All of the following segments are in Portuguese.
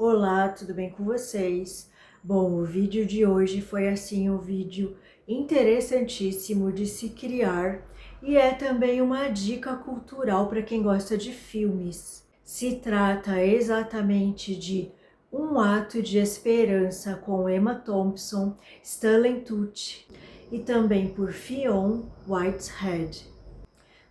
Olá, tudo bem com vocês? Bom, o vídeo de hoje foi assim um vídeo interessantíssimo de se criar e é também uma dica cultural para quem gosta de filmes. Se trata exatamente de Um Ato de Esperança com Emma Thompson, Stanley Tucci e também por Fionn Whitehead,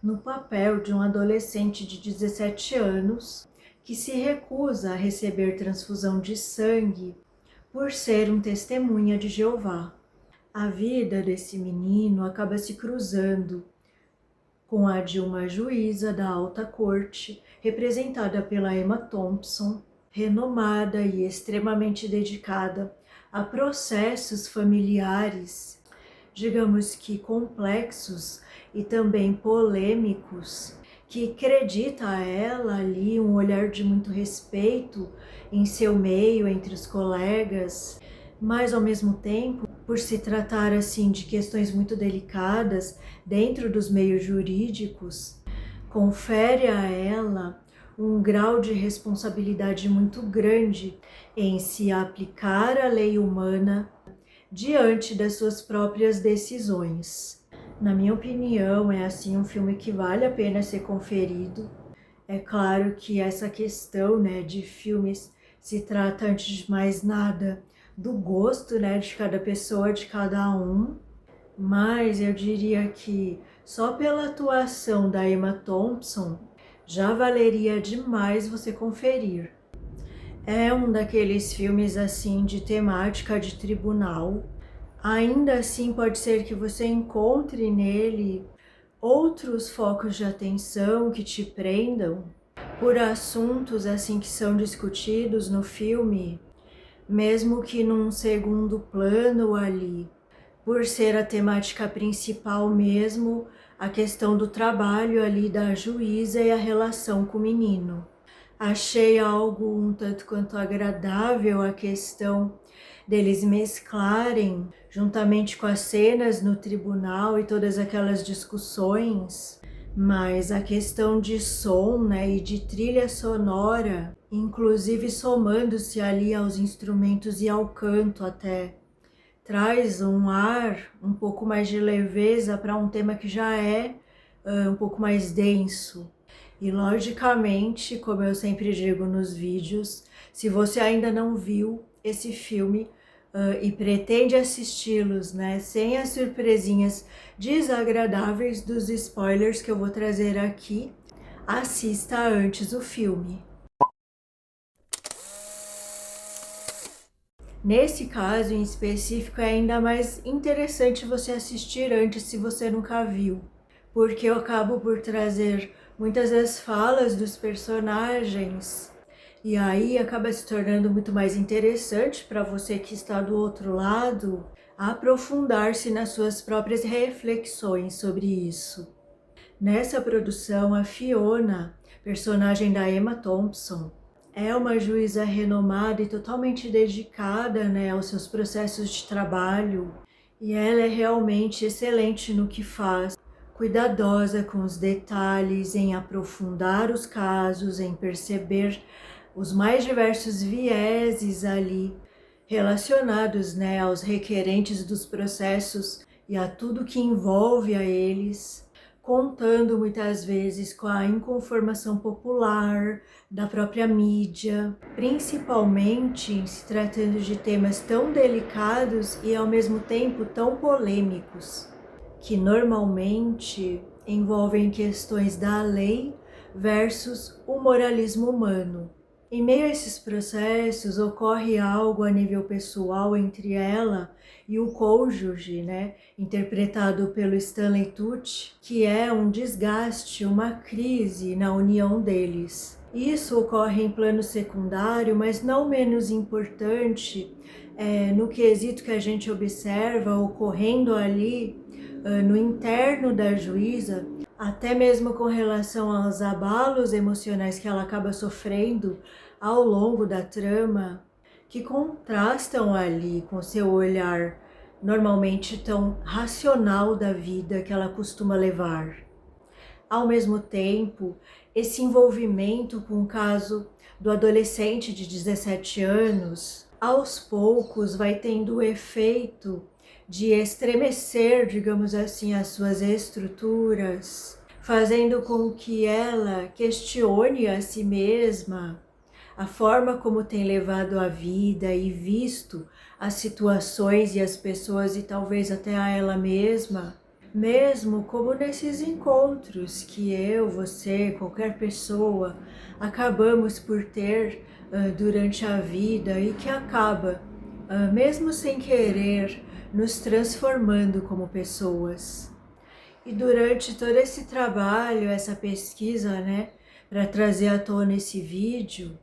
no papel de um adolescente de 17 anos que se recusa a receber transfusão de sangue por ser um testemunha de Jeová. A vida desse menino acaba se cruzando com a de uma juíza da alta corte, representada pela Emma Thompson, renomada e extremamente dedicada a processos familiares, digamos que complexos e também polêmicos, que acredita a ela ali um olhar de muito respeito em seu meio, entre os colegas, mas ao mesmo tempo, por se tratar assim de questões muito delicadas dentro dos meios jurídicos, confere a ela um grau de responsabilidade muito grande em se aplicar a lei humana diante das suas próprias decisões. Na minha opinião, é assim um filme que vale a pena ser conferido. É claro que essa questão, de filmes se trata, antes de mais nada, do gosto, de cada pessoa, de cada um. Mas eu diria que só pela atuação da Emma Thompson já valeria demais você conferir. É um daqueles filmes assim de temática de tribunal. Ainda assim, pode ser que você encontre nele outros focos de atenção que te prendam por assuntos assim que são discutidos no filme, mesmo que num segundo plano ali, por ser a temática principal mesmo, a questão do trabalho ali da juíza e a relação com o menino. Achei algo um tanto quanto agradável a questão deles mesclarem, juntamente com as cenas no tribunal e todas aquelas discussões, mas a questão de som, e de trilha sonora, inclusive somando-se ali aos instrumentos e ao canto até, traz um ar um pouco mais de leveza para um tema que já é um pouco mais denso. E logicamente, como eu sempre digo nos vídeos, se você ainda não viu esse filme e pretende assisti-los, sem as surpresinhas desagradáveis dos spoilers que eu vou trazer aqui, assista antes o filme. Nesse caso em específico, é ainda mais interessante você assistir antes se você nunca viu, porque eu acabo por trazer muitas das falas dos personagens e aí acaba se tornando muito mais interessante para você que está do outro lado aprofundar-se nas suas próprias reflexões sobre isso. Nessa produção, a Fiona, personagem da Emma Thompson, é uma juíza renomada e totalmente dedicada, aos seus processos de trabalho, e ela é realmente excelente no que faz, cuidadosa com os detalhes, em aprofundar os casos, em perceber os mais diversos vieses ali relacionados, aos requerentes dos processos e a tudo que envolve a eles, contando muitas vezes com a inconformação popular, da própria mídia, principalmente em se tratando de temas tão delicados e ao mesmo tempo tão polêmicos, que normalmente envolvem questões da lei versus o moralismo humano. Em meio a esses processos, ocorre algo a nível pessoal entre ela e o cônjuge, interpretado pelo Stanley Tucci, que é um desgaste, uma crise na união deles. Isso ocorre em plano secundário, mas não menos importante no quesito que a gente observa ocorrendo ali no interno da juíza, até mesmo com relação aos abalos emocionais que ela acaba sofrendo ao longo da trama, que contrastam ali com seu olhar normalmente tão racional da vida que ela costuma levar. Ao mesmo tempo, esse envolvimento com o caso do adolescente de 17 anos, aos poucos vai tendo o efeito de estremecer, digamos assim, as suas estruturas, fazendo com que ela questione a si mesma, a forma como tem levado a vida e visto as situações e as pessoas e talvez até a ela mesma, mesmo como nesses encontros que eu, você, qualquer pessoa acabamos por ter durante a vida e que acaba, mesmo sem querer, nos transformando como pessoas. E durante todo esse trabalho, essa pesquisa, né, para trazer à tona esse vídeo,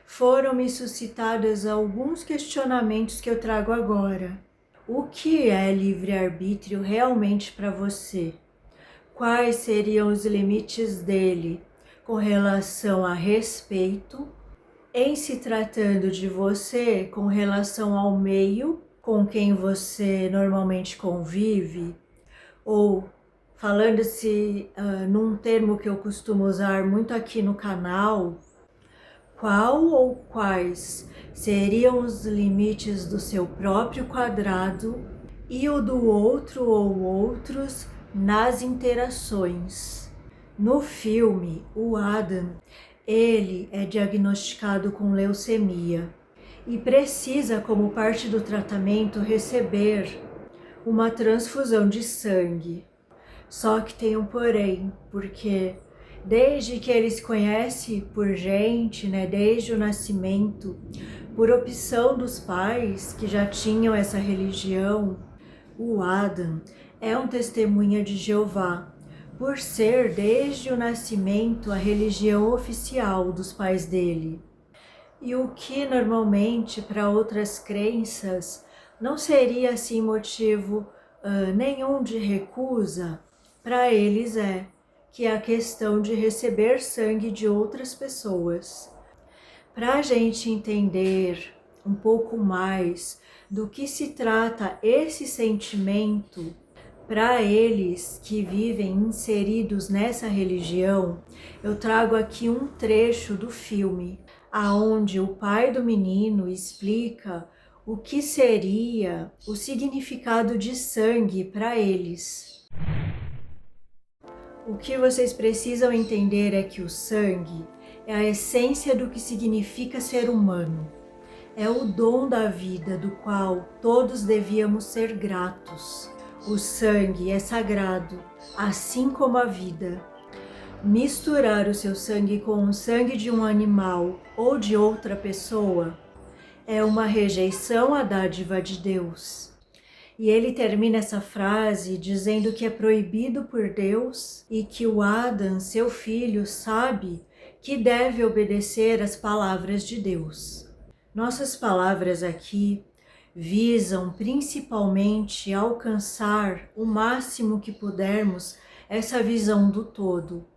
foram-me suscitados alguns questionamentos que eu trago agora. O que é livre-arbítrio realmente para você? Quais seriam os limites dele com relação a respeito, em se tratando de você com relação ao meio com quem você normalmente convive, ou falando-se num termo que eu costumo usar muito aqui no canal, qual ou quais seriam os limites do seu próprio quadrado e o do outro ou outros nas interações. No filme, o Adam, ele é diagnosticado com leucemia e precisa, como parte do tratamento, receber uma transfusão de sangue. Só que tem um porém, porque desde que ele se conhece por gente, né, desde o nascimento, por opção dos pais que já tinham essa religião, o Adam é um testemunha de Jeová, por ser desde o nascimento a religião oficial dos pais dele. E o que normalmente para outras crenças não seria assim motivo nenhum de recusa, para eles que é a questão de receber sangue de outras pessoas. Para a gente entender um pouco mais do que se trata esse sentimento, para eles que vivem inseridos nessa religião, eu trago aqui um trecho do filme, aonde o pai do menino explica o que seria o significado de sangue para eles. O que vocês precisam entender é que o sangue é a essência do que significa ser humano. É o dom da vida do qual todos devíamos ser gratos. O sangue é sagrado, assim como a vida. Misturar o seu sangue com o sangue de um animal ou de outra pessoa é uma rejeição à dádiva de Deus. E ele termina essa frase dizendo que é proibido por Deus e que o Adam, seu filho, sabe que deve obedecer às palavras de Deus. Nossas palavras aqui visam principalmente alcançar o máximo que pudermos essa visão do todo,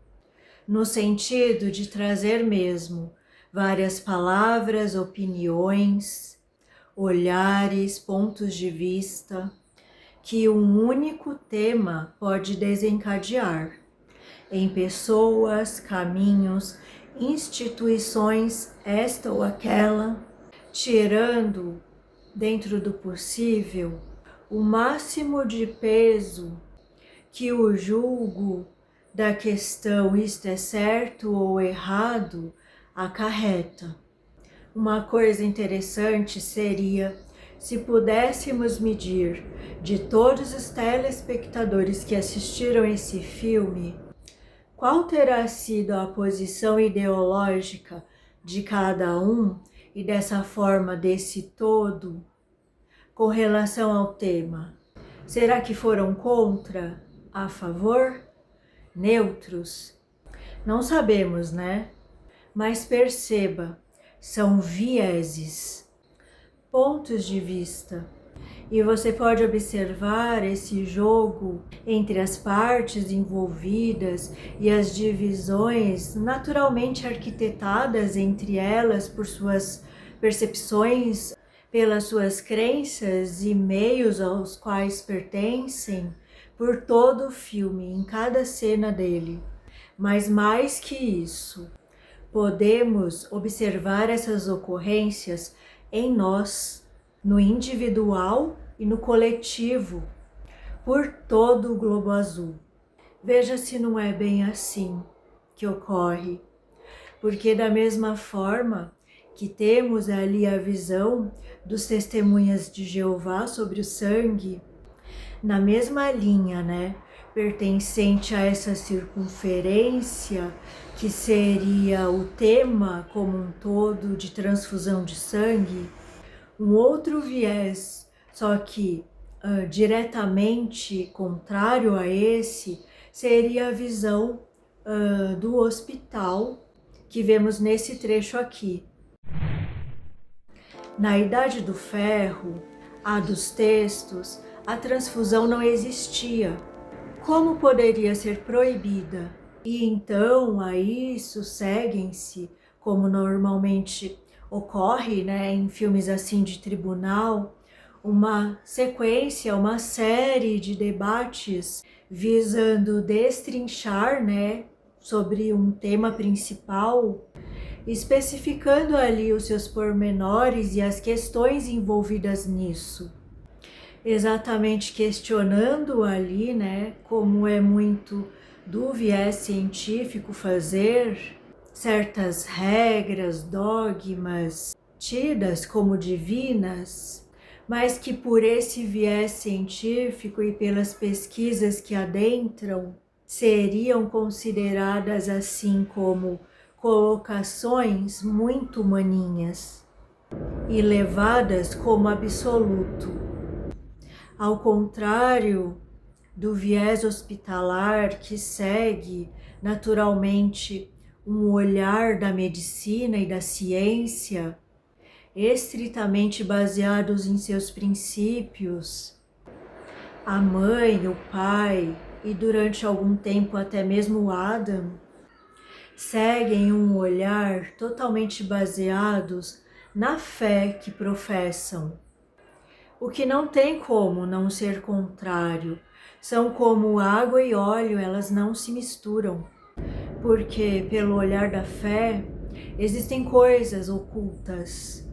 no sentido de trazer mesmo várias palavras, opiniões, olhares, pontos de vista, que um único tema pode desencadear em pessoas, caminhos, instituições, esta ou aquela, tirando, dentro do possível, o máximo de peso que o julgo da questão isto é certo ou errado acarreta. Uma coisa interessante seria se pudéssemos medir de todos os telespectadores que assistiram esse filme, qual terá sido a posição ideológica de cada um e dessa forma desse todo com relação ao tema. Será que foram contra, a favor, neutros? Não sabemos, né? Mas perceba, são vieses, pontos de vista. E você pode observar esse jogo entre as partes envolvidas e as divisões naturalmente arquitetadas entre elas por suas percepções, pelas suas crenças e meios aos quais pertencem, por todo o filme, em cada cena dele. Mas mais que isso, podemos observar essas ocorrências em nós, no individual e no coletivo, por todo o globo azul. Veja se não é bem assim que ocorre, porque da mesma forma que temos ali a visão dos testemunhas de Jeová sobre o sangue, na mesma linha, né, pertencente a essa circunferência, que seria o tema como um todo de transfusão de sangue, um outro viés, só que diretamente contrário a esse, seria a visão do hospital que vemos nesse trecho aqui. Na Idade do Ferro, a dos textos, a transfusão não existia. Como poderia ser proibida? E então a isso seguem-se, como normalmente ocorre, né, em filmes assim de tribunal, uma sequência, uma série de debates visando destrinchar, né, sobre um tema principal, especificando ali os seus pormenores e as questões envolvidas nisso. Exatamente questionando ali, né, como é muito do viés científico fazer certas regras, dogmas tidas como divinas, mas que por esse viés científico e pelas pesquisas que adentram, seriam consideradas assim como colocações muito maninhas e levadas como absoluto. Ao contrário do viés hospitalar que segue naturalmente um olhar da medicina e da ciência, estritamente baseados em seus princípios, a mãe, o pai e durante algum tempo até mesmo o Adam, seguem um olhar totalmente baseados na fé que professam. O que não tem como não ser contrário, são como água e óleo, elas não se misturam, porque pelo olhar da fé existem coisas ocultas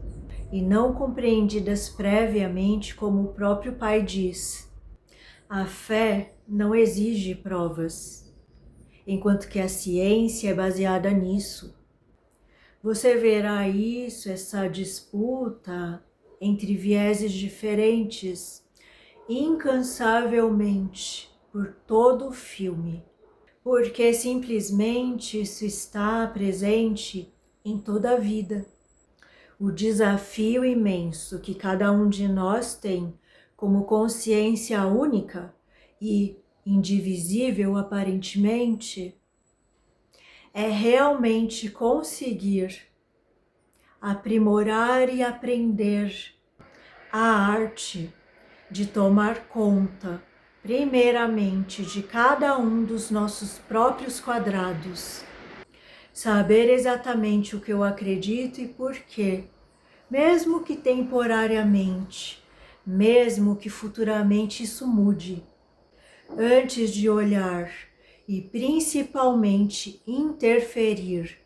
e não compreendidas previamente, como o próprio Pai diz. A fé não exige provas, enquanto que a ciência é baseada nisso. Você verá isso, essa disputa entre vieses diferentes, incansavelmente por todo o filme, porque simplesmente isso está presente em toda a vida. O desafio imenso que cada um de nós tem como consciência única e indivisível aparentemente, é realmente conseguir aprimorar e aprender a arte de tomar conta, primeiramente, de cada um dos nossos próprios quadrados. Saber exatamente o que eu acredito e por quê, mesmo que temporariamente, mesmo que futuramente isso mude, antes de olhar e principalmente interferir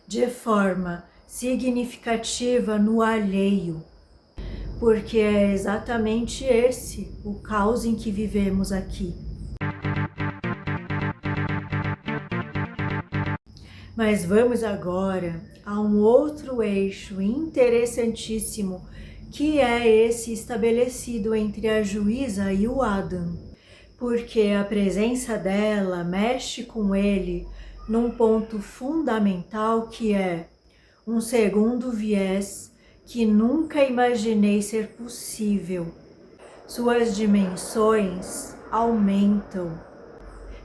de forma significativa no alheio, porque é exatamente esse o caos em que vivemos aqui. Mas vamos agora a um outro eixo interessantíssimo, que é esse estabelecido entre a juíza e o Adam, porque a presença dela mexe com ele num ponto fundamental, que é um segundo viés que nunca imaginei ser possível. Suas dimensões aumentam,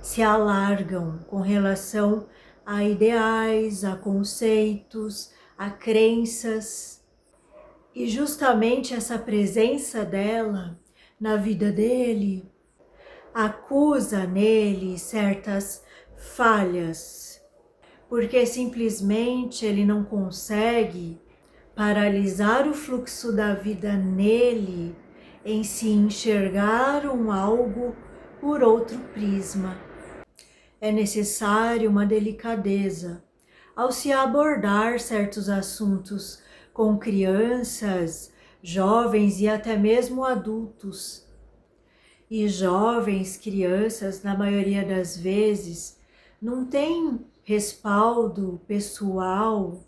se alargam com relação a ideais, a conceitos, a crenças. E justamente essa presença dela na vida dele acusa nele certas falhas, porque simplesmente ele não consegue paralisar o fluxo da vida nele em se enxergar um algo por outro prisma. É necessário uma delicadeza, ao se abordar certos assuntos com crianças, jovens e até mesmo adultos. E jovens, crianças, na maioria das vezes, não têm respaldo pessoal,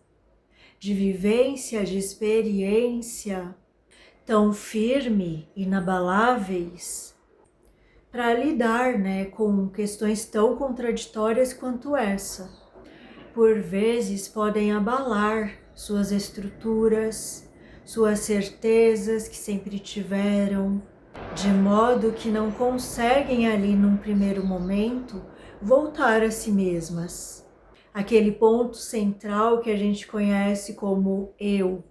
de vivência, de experiência tão firme, inabaláveis, para lidar, com questões tão contraditórias quanto essa. Por vezes podem abalar suas estruturas, suas certezas que sempre tiveram, de modo que não conseguem ali num primeiro momento voltar a si mesmas. Aquele ponto central que a gente conhece como eu.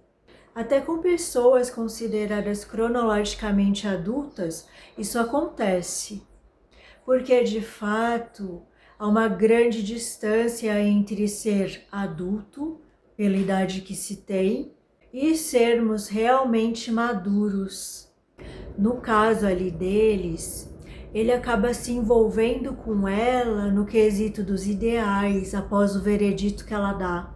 Até com pessoas consideradas cronologicamente adultas, isso acontece, porque de fato há uma grande distância entre ser adulto, pela idade que se tem, e sermos realmente maduros. No caso ali deles, ele acaba se envolvendo com ela no quesito dos ideais após o veredito que ela dá.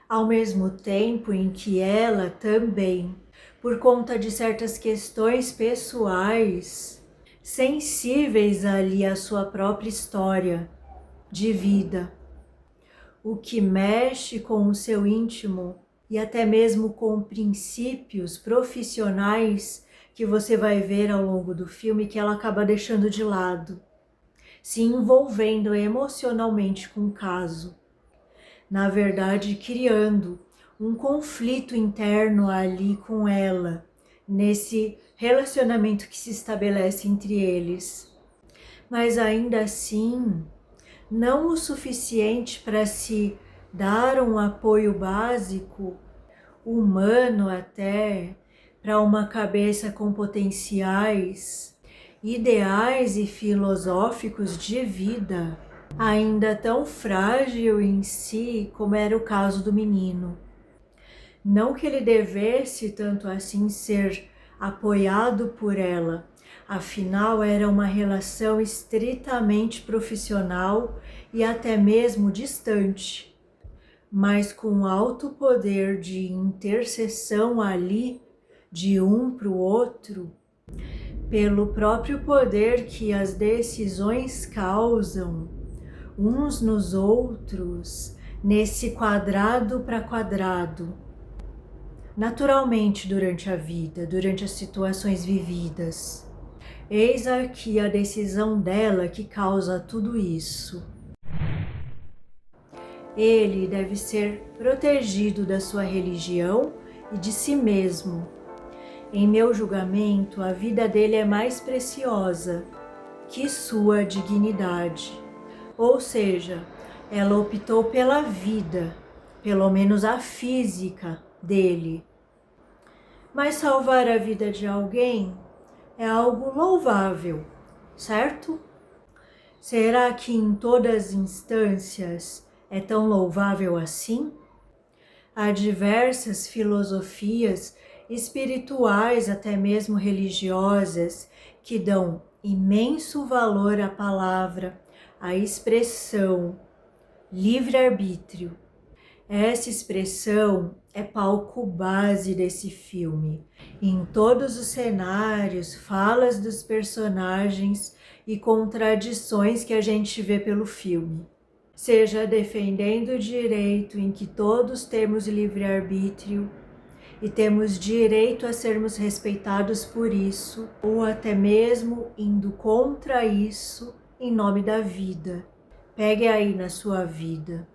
Ao mesmo tempo em que ela também, por conta de certas questões pessoais, sensíveis ali à sua própria história de vida, o que mexe com o seu íntimo e até mesmo com princípios profissionais que você vai ver ao longo do filme que ela acaba deixando de lado, se envolvendo emocionalmente com o caso. Na verdade, criando um conflito interno ali com ela, nesse relacionamento que se estabelece entre eles. Mas ainda assim, não o suficiente para se dar um apoio básico, humano até, para uma cabeça com potenciais, ideais e filosóficos de vida, ainda tão frágil em si como era o caso do menino. Não que ele devesse tanto assim ser apoiado por ela, afinal era uma relação estritamente profissional e até mesmo distante, mas com alto poder de intercessão ali, de um para o outro, pelo próprio poder que as decisões causam uns nos outros, nesse quadrado para quadrado, naturalmente durante a vida, durante as situações vividas. Eis aqui a decisão dela que causa tudo isso. Ele deve ser protegido da sua religião e de si mesmo. Em meu julgamento, a vida dele é mais preciosa que sua dignidade. Ou seja, ela optou pela vida, pelo menos a física dele. Mas salvar a vida de alguém é algo louvável, certo? Será que em todas as instâncias é tão louvável assim? Há diversas filosofias espirituais, até mesmo religiosas, que dão imenso valor à palavra, à expressão livre-arbítrio. Essa expressão é palco base desse filme. Em todos os cenários, falas dos personagens e contradições que a gente vê pelo filme. Seja defendendo o direito em que todos temos livre-arbítrio e temos direito a sermos respeitados por isso, ou até mesmo indo contra isso em nome da vida. Pegue aí na sua vida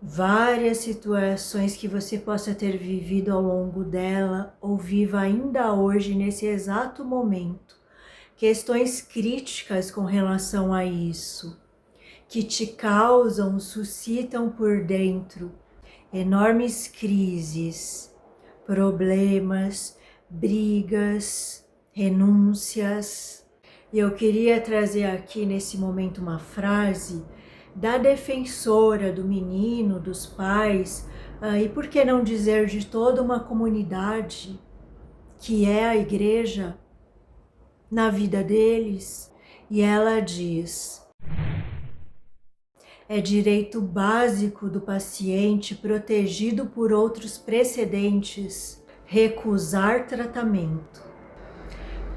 várias situações que você possa ter vivido ao longo dela ou viva ainda hoje nesse exato momento. Questões críticas com relação a isso, que te causam, suscitam por dentro enormes crises, problemas, brigas, renúncias. E eu queria trazer aqui nesse momento uma frase da defensora do menino, dos pais, e por que não dizer de toda uma comunidade que é a igreja na vida deles. E ela diz: É direito básico do paciente protegido por outros precedentes recusar tratamento.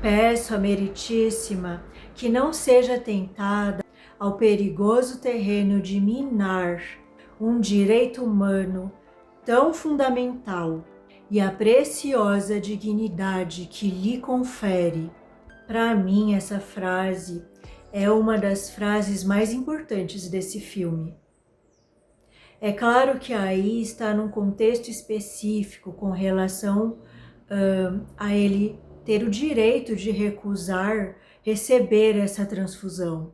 Peço à Meritíssima que não seja tentada ao perigoso terreno de minar um direito humano tão fundamental e a preciosa dignidade que lhe confere. Para mim, essa frase é uma das frases mais importantes desse filme. É claro que aí está num contexto específico com relação a ele ter o direito de recusar receber essa transfusão.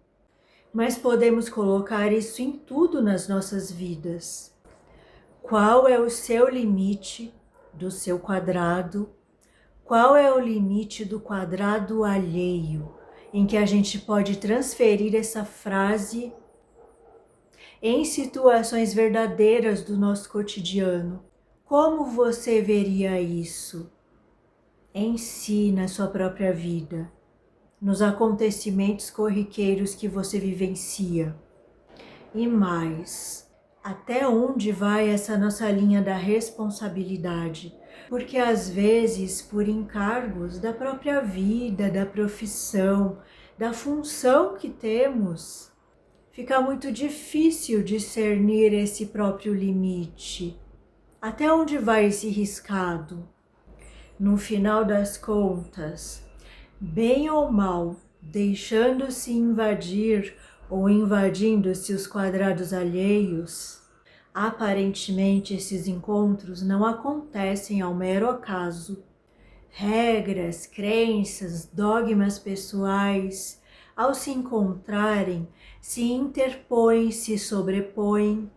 Mas podemos colocar isso em tudo nas nossas vidas. Qual é o seu limite do seu quadrado? Qual é o limite do quadrado alheio em que a gente pode transferir essa frase em situações verdadeiras do nosso cotidiano? Como você veria isso em si, na sua própria vida, nos acontecimentos corriqueiros que você vivencia? E mais, até onde vai essa nossa linha da responsabilidade? Porque às vezes, por encargos da própria vida, da profissão, da função que temos, fica muito difícil discernir esse próprio limite. Até onde vai esse riscado? No final das contas, bem ou mal, deixando-se invadir ou invadindo-se os quadrados alheios, aparentemente esses encontros não acontecem ao mero acaso. Regras, crenças, dogmas pessoais, ao se encontrarem, se interpõem, se sobrepõem,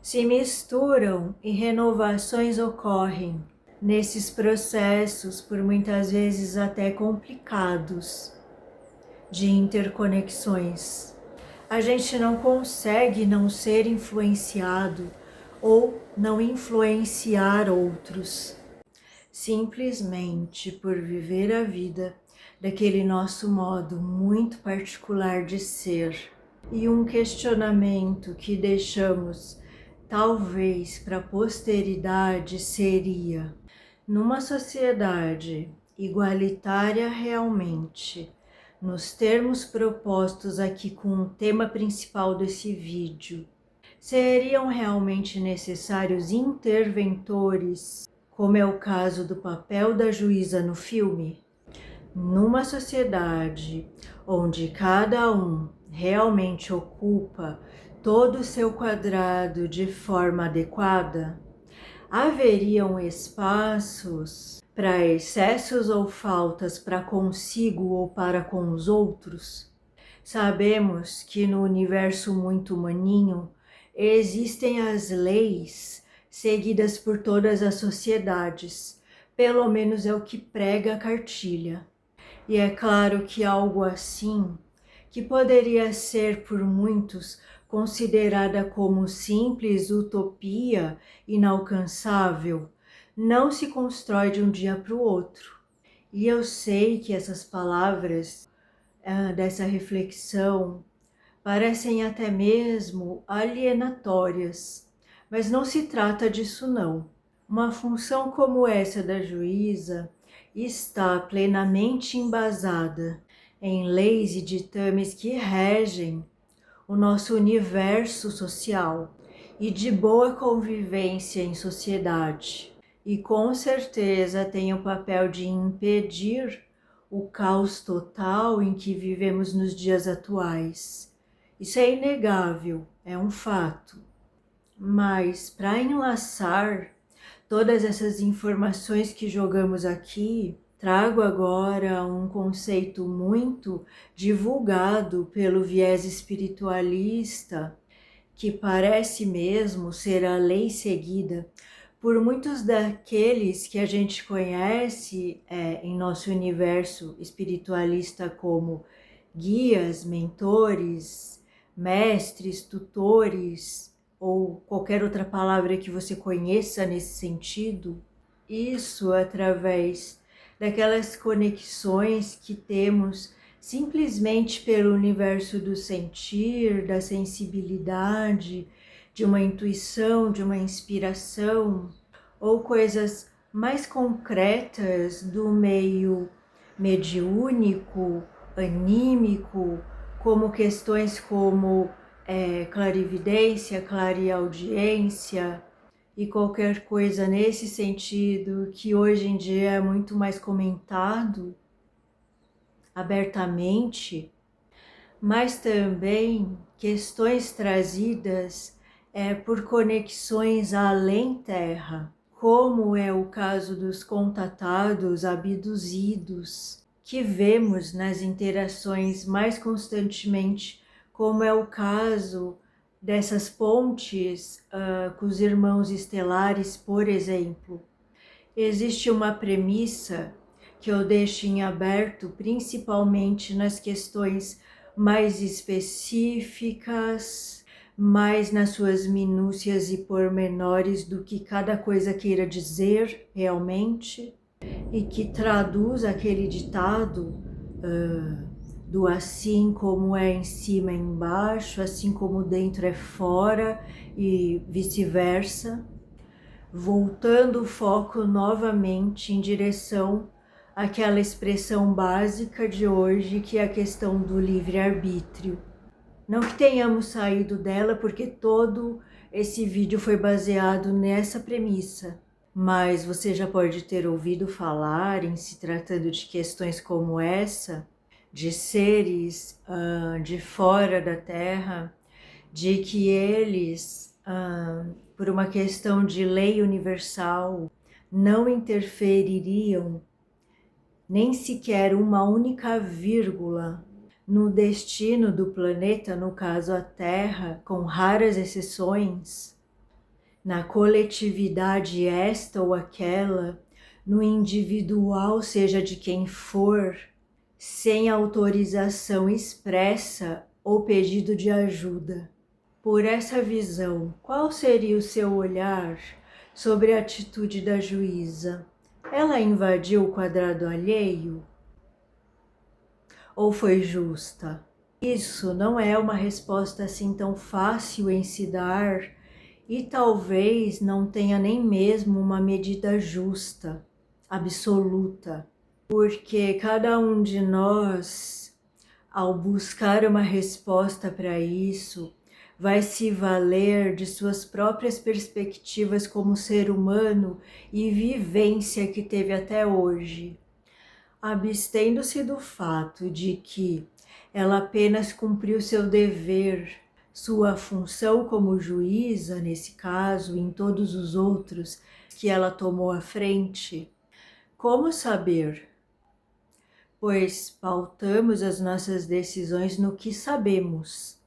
se misturam e renovações ocorrem nesses processos, por muitas vezes até complicados, de interconexões. A gente não consegue não ser influenciado ou não influenciar outros, simplesmente por viver a vida daquele nosso modo muito particular de ser. E um questionamento que deixamos talvez para a posteridade seria: numa sociedade igualitária realmente, nos termos propostos aqui com o tema principal desse vídeo, seriam realmente necessários interventores, como é o caso do papel da juíza no filme? Numa sociedade onde cada um realmente ocupa todo o seu quadrado de forma adequada, haveriam espaços para excessos ou faltas para consigo ou para com os outros? Sabemos que no universo muito humaninho existem as leis seguidas por todas as sociedades, pelo menos é o que prega a cartilha. E é claro que algo assim, que poderia ser por muitos considerada como simples utopia inalcançável, não se constrói de um dia para o outro. E eu sei que essas palavras dessa reflexão parecem até mesmo alienatórias, mas não se trata disso não. Uma função como essa da juíza está plenamente embasada em leis e ditames que regem o nosso universo social e de boa convivência em sociedade. E com certeza tem o papel de impedir o caos total em que vivemos nos dias atuais. Isso é inegável, é um fato. Mas para enlaçar todas essas informações que jogamos aqui, trago agora um conceito muito divulgado pelo viés espiritualista, que parece mesmo ser a lei seguida por muitos daqueles que a gente conhece em nosso universo espiritualista como guias, mentores, mestres, tutores, ou qualquer outra palavra que você conheça nesse sentido. Isso através daquelas conexões que temos simplesmente pelo universo do sentir, da sensibilidade, de uma intuição, de uma inspiração, ou coisas mais concretas do meio mediúnico, anímico, como questões como clarividência, clareaudiência e qualquer coisa nesse sentido que hoje em dia é muito mais comentado abertamente, mas também questões trazidas por conexões além terra, como é o caso dos contatados, abduzidos, que vemos nas interações mais constantemente, como é o caso dessas pontes com os irmãos estelares, por exemplo. Existe uma premissa que eu deixo em aberto, principalmente nas questões mais específicas, mais nas suas minúcias e pormenores do que cada coisa queira dizer realmente, e que traduz aquele ditado do assim como é em cima é embaixo, assim como dentro é fora e vice-versa, voltando o foco novamente em direção àquela expressão básica de hoje, que é a questão do livre-arbítrio. Não que tenhamos saído dela, porque todo esse vídeo foi baseado nessa premissa, mas você já pode ter ouvido falar, em se tratando de questões como essa, de seres de fora da Terra, de que eles, por uma questão de lei universal, não interfeririam nem sequer uma única vírgula no destino do planeta, no caso a Terra, com raras exceções, na coletividade esta ou aquela, no individual, seja de quem for, sem autorização expressa ou pedido de ajuda. Por essa visão, qual seria o seu olhar sobre a atitude da juíza? Ela invadiu o quadrado alheio? Ou foi justa? Isso não é uma resposta assim tão fácil em se dar e talvez não tenha nem mesmo uma medida justa, absoluta, porque cada um de nós, ao buscar uma resposta para isso, vai se valer de suas próprias perspectivas como ser humano e vivência que teve até hoje, abstendo-se do fato de que ela apenas cumpriu seu dever, sua função como juíza, nesse caso, e em todos os outros que ela tomou à frente. Como saber? Pois pautamos as nossas decisões no que sabemos.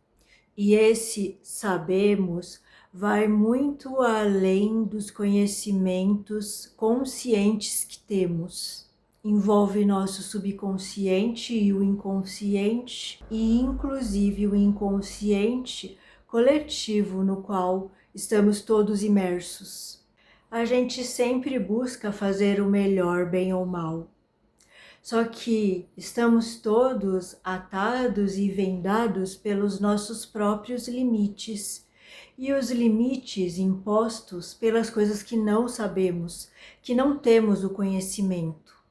E esse sabemos vai muito além dos conhecimentos conscientes que temos. Envolve nosso subconsciente e o inconsciente, e inclusive o inconsciente coletivo no qual estamos todos imersos. A gente sempre busca fazer o melhor, bem ou mal. Só que estamos todos atados e vendados pelos nossos próprios limites, e os limites impostos pelas coisas que não sabemos, que não temos o conhecimento.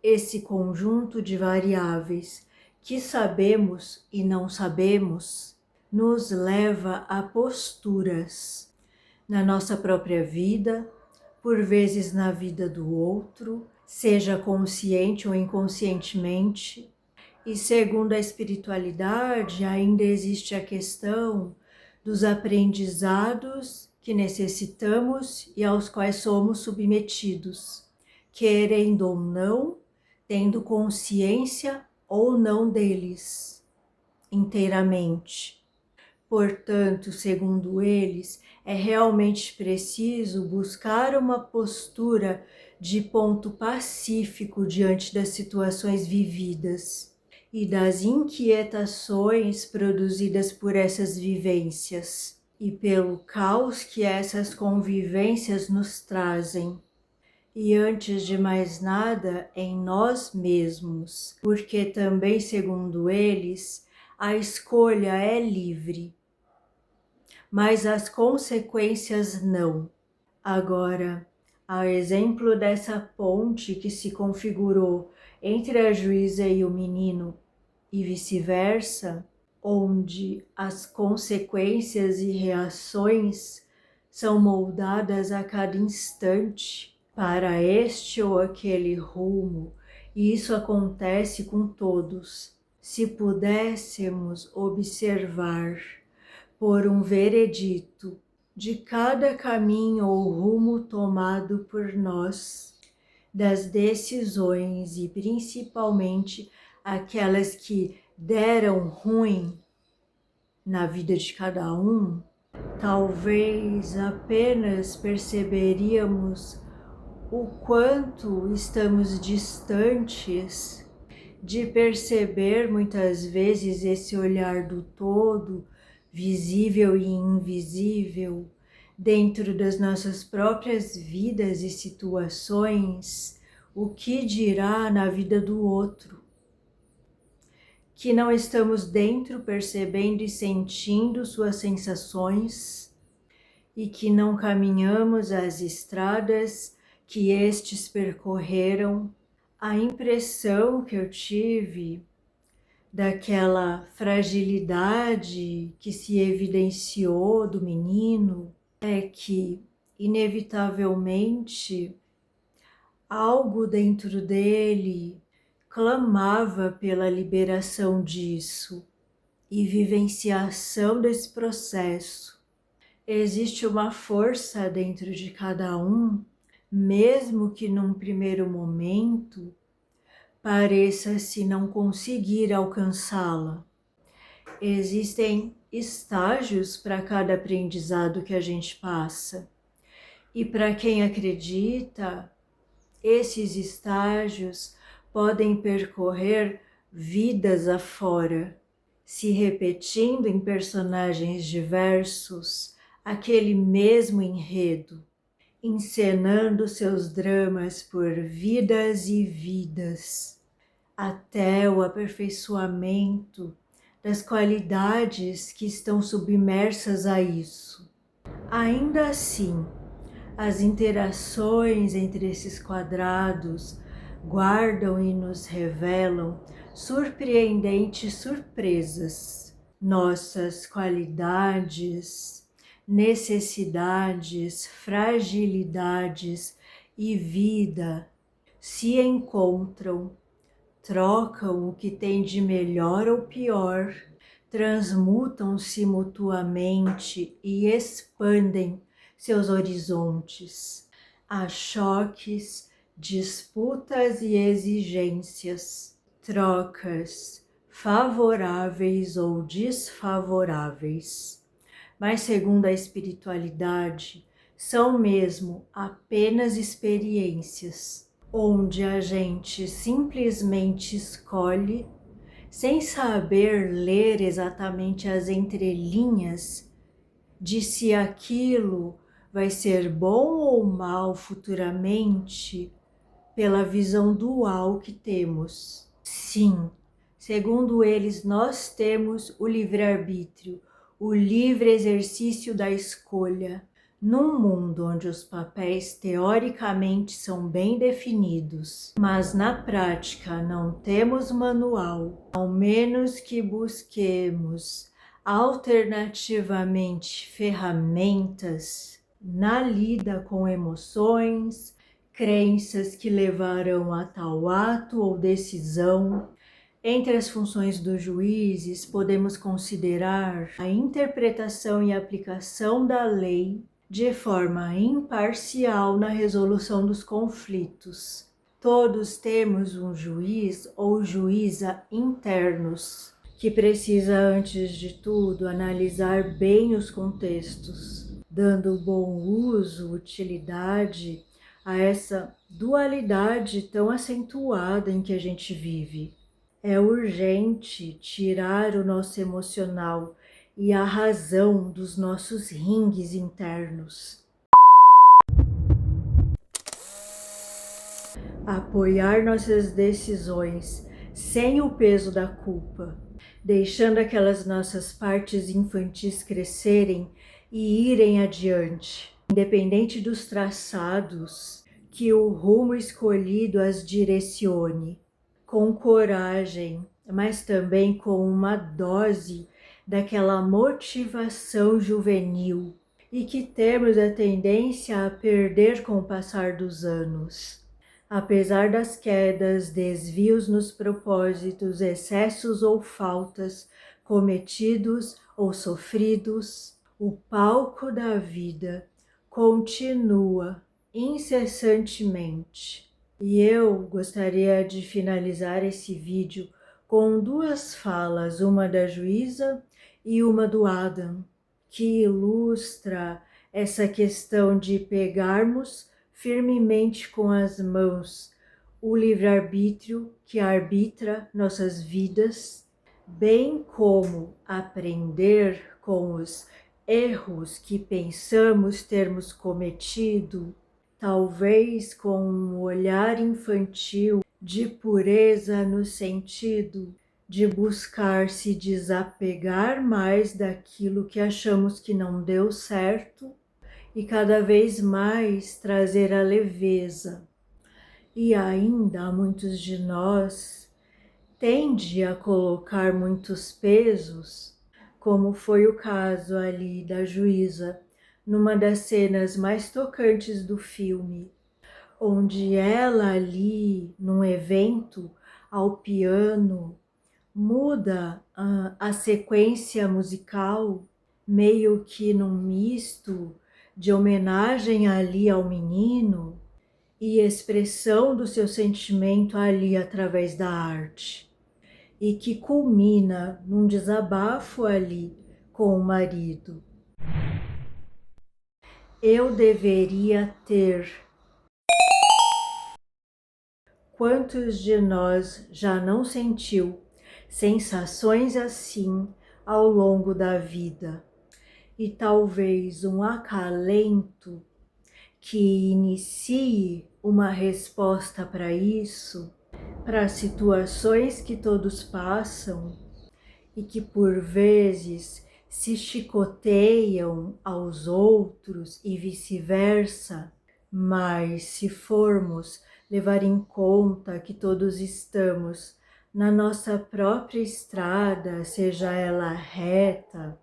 Esse conjunto de variáveis que sabemos e não sabemos nos leva a posturas na nossa própria vida, por vezes na vida do outro, seja consciente ou inconscientemente. E segundo a espiritualidade, ainda existe a questão dos aprendizados que necessitamos e aos quais somos submetidos, querendo ou não, tendo consciência ou não deles inteiramente. Portanto, segundo eles, é realmente preciso buscar uma postura de ponto pacífico diante das situações vividas e das inquietações produzidas por essas vivências e pelo caos que essas convivências nos trazem. e antes de mais nada em nós mesmos, porque também, segundo eles, a escolha é livre, mas as consequências não. Agora, a exemplo dessa ponte que se configurou entre a juíza e o menino e vice-versa, onde as consequências e reações são moldadas a cada instante para este ou aquele rumo, e isso acontece com todos. Se pudéssemos observar por um veredito de cada caminho ou rumo tomado por nós, das decisões e principalmente aquelas que deram ruim na vida de cada um, talvez apenas perceberíamos o quanto estamos distantes de perceber muitas vezes esse olhar do todo, visível e invisível, dentro das nossas próprias vidas e situações, o que dirá na vida do outro. Que não estamos dentro percebendo e sentindo suas sensações e que não caminhamos as estradas que estes percorreram. A impressão que eu tive daquela fragilidade que se evidenciou do menino é que, inevitavelmente, algo dentro dele clamava pela liberação disso e vivenciação desse processo. Existe uma força dentro de cada um, mesmo que num primeiro momento pareça-se não conseguir alcançá-la. Existem estágios para cada aprendizado que a gente passa. E para quem acredita, esses estágios podem percorrer vidas afora, se repetindo em personagens diversos aquele mesmo enredo, encenando seus dramas por vidas e vidas, até o aperfeiçoamento das qualidades que estão submersas a isso. Ainda assim, as interações entre esses quadrados guardam e nos revelam surpreendentes surpresas. Nossas qualidades, necessidades, fragilidades e vida se encontram, trocam o que tem de melhor ou pior, transmutam-se mutuamente e expandem seus horizontes. Há choques, disputas e exigências, trocas favoráveis ou desfavoráveis. Mas, segundo a espiritualidade, são mesmo apenas experiências, onde a gente simplesmente escolhe, sem saber ler exatamente as entrelinhas de se aquilo vai ser bom ou mal futuramente, pela visão dual que temos. Sim, segundo eles, nós temos o livre-arbítrio, o livre exercício da escolha, num mundo onde os papéis teoricamente são bem definidos, mas na prática não temos manual, ao menos que busquemos alternativamente ferramentas na lida com emoções, crenças que levarão a tal ato ou decisão. Entre as funções dos juízes, podemos considerar a interpretação e aplicação da lei de forma imparcial na resolução dos conflitos. Todos temos um juiz ou juíza internos, que precisa, antes de tudo, analisar bem os contextos, dando bom uso, utilidade a essa dualidade tão acentuada em que a gente vive. É urgente tirar o nosso emocional e a razão dos nossos ringues internos. apoiar nossas decisões sem o peso da culpa, deixando aquelas nossas partes infantis crescerem e irem adiante, independente dos traçados, que o rumo escolhido as direcione, com coragem, mas também com uma dose daquela motivação juvenil e que temos a tendência a perder com o passar dos anos. Apesar das quedas, desvios nos propósitos, excessos ou faltas cometidos ou sofridos, o palco da vida continua incessantemente. E eu gostaria de finalizar esse vídeo com duas falas, uma da Juíza e uma do Adam, que ilustra essa questão de pegarmos firmemente com as mãos o livre-arbítrio que arbitra nossas vidas, bem como aprender com os erros que pensamos termos cometido, talvez com um olhar infantil de pureza no sentido de buscar se desapegar mais daquilo que achamos que não deu certo e cada vez mais trazer a leveza. E ainda muitos de nós tende a colocar muitos pesos, como foi o caso ali da Juíza, numa das cenas mais tocantes do filme, onde ela ali, num evento, ao piano, muda a sequência musical, meio que num misto de homenagem ali ao menino e expressão do seu sentimento ali através da arte, e que culmina num desabafo ali com o marido. Eu deveria ter. Quantos de nós já não sentiu sensações assim ao longo da vida? E talvez um acalento que inicie uma resposta para isso, para situações que todos passam e que por vezes se chicoteiam aos outros e vice-versa, mas se formos levar em conta que todos estamos na nossa própria estrada, seja ela reta,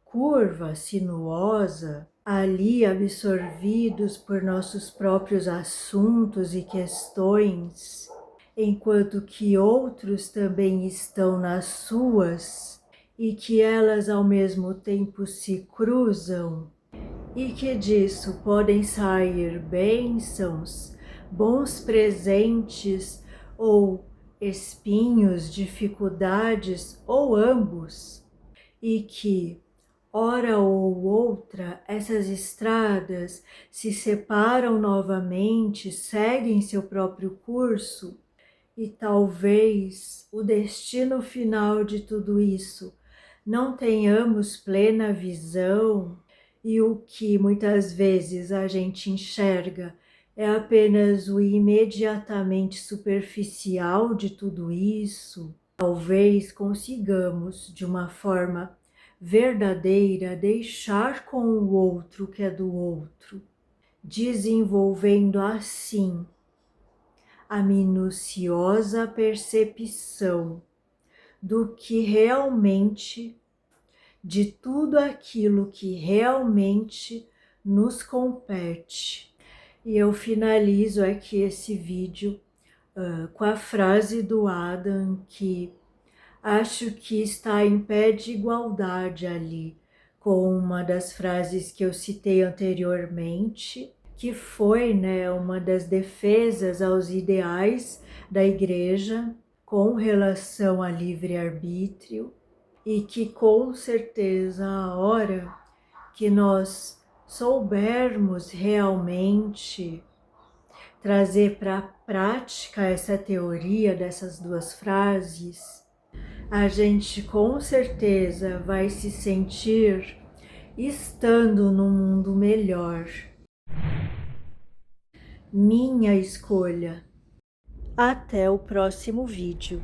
curva, sinuosa, ali absorvidos por nossos próprios assuntos e questões, enquanto que outros também estão nas suas e que elas ao mesmo tempo se cruzam, e que disso podem sair bênçãos, bons presentes ou espinhos, dificuldades ou ambos, e que hora ou outra essas estradas se separam novamente, seguem seu próprio curso, e talvez o destino final de tudo isso não tenhamos plena visão, e o que muitas vezes a gente enxerga é apenas o imediatamente superficial de tudo isso. Talvez consigamos, de uma forma verdadeira, deixar com o outro o que é do outro, desenvolvendo assim a minuciosa percepção do que realmente, de tudo aquilo que realmente nos compete. E eu finalizo aqui esse vídeo com a frase do Adam, que acho que está em pé de igualdade ali com uma das frases que eu citei anteriormente, que foi, né, uma das defesas aos ideais da igreja com relação a livre-arbítrio, e que com certeza a hora que nós soubermos realmente trazer para a prática essa teoria dessas duas frases, a gente com certeza vai se sentir estando num mundo melhor. Minha escolha Até o próximo vídeo.